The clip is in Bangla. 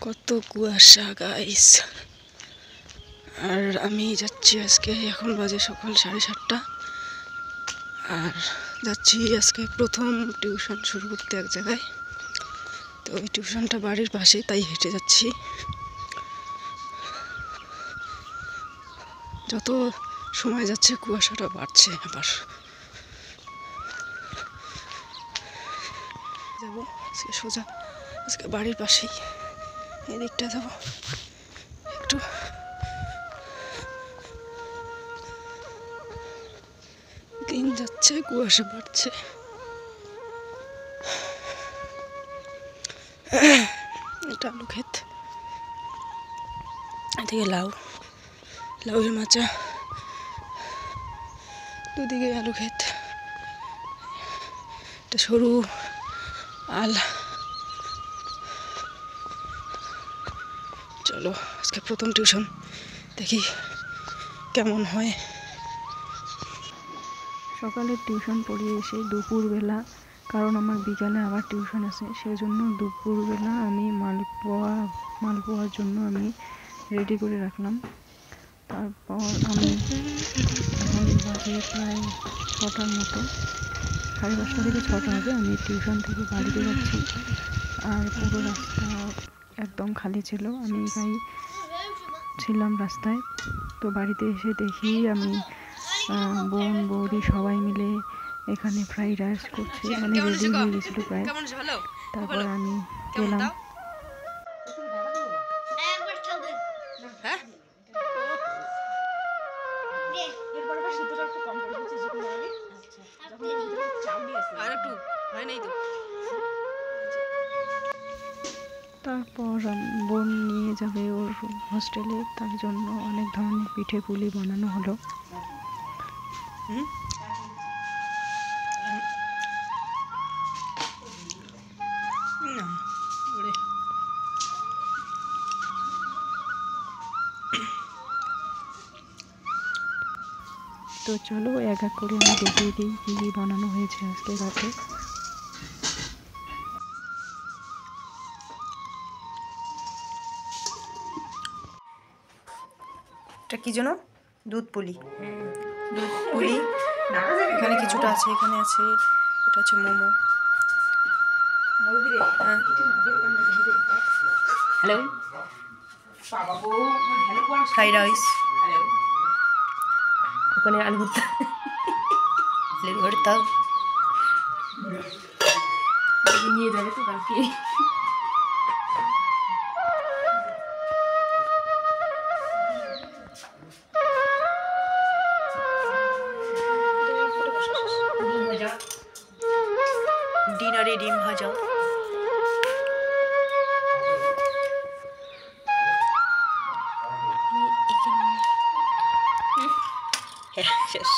কত কুয়াশা গাইস। আর আমি যাচ্ছি আজকে, এখন বাজে সকাল 7:30, আর যাচ্ছি আজকে প্রথম টিউশন শুরু করতে এক জায়গায়। তো ওই টিউশনটা বাড়ির পাশে, তাই হেঁটে যাচ্ছি। যত সময় যাচ্ছে কুয়াশাটা বাড়ছে। আবার যাবো আজকে সোজা, আজকে বাড়ির পাশেই এদিকটা যাবো। একটু দিন যাচ্ছে, কুয়াশা বাড়ছে। এটা আলু ক্ষেত, এদিকে লাউয়ের মাচা, দুদিকে আলু ক্ষেত, একটা সরু আল। চলো আজকে প্রথম টিউশন, দেখি কেমন হয়। সকালে টিউশন পড়িয়ে এসে দুপুরবেলা, কারণ আমার বিকালে আবার টিউশন আছে, সেই জন্য দুপুরবেলা আমি মালপোয়ার জন্য আমি রেডি করে রাখলাম। তারপর আমি এখন বাজে প্রায় 6টার মতো, 5:30 থেকে 6টা হবে। আমি টিউশন থেকে বাড়িতে যাচ্ছি, আর পুরো রাস্তা একদম খালি ছিল, আমি একাই ছিলাম রাস্তায়। তো বাড়িতে এসে দেখি আমি বোন বৌদি সবাই মিলে এখানে ফ্রাইড রাইস করছে, মানে রেডি হয়ে গেছিল প্রায়। তারপর আমি গেলাম। তারপর বোন নিয়ে যাবে ওর হোস্টেলে, তার জন্য অনেক ধরনের পিঠে পুলি বানানো হলো। তো চলো এক এক করে আমি দেখিয়ে দিই কী কী বানানো হয়েছে আজকে রাতে। এটা কি যেন দুধ পুলি, এখানে কিছুটা আছে, এখানে আছে, এটা হচ্ছে মোমো। হ্যালো, ফ্রাইড রাইস, ওখানে আলু ভর্তা নিয়ে যাবে তো কালকে। ডিনারে ডিম ভাজা, শেষ।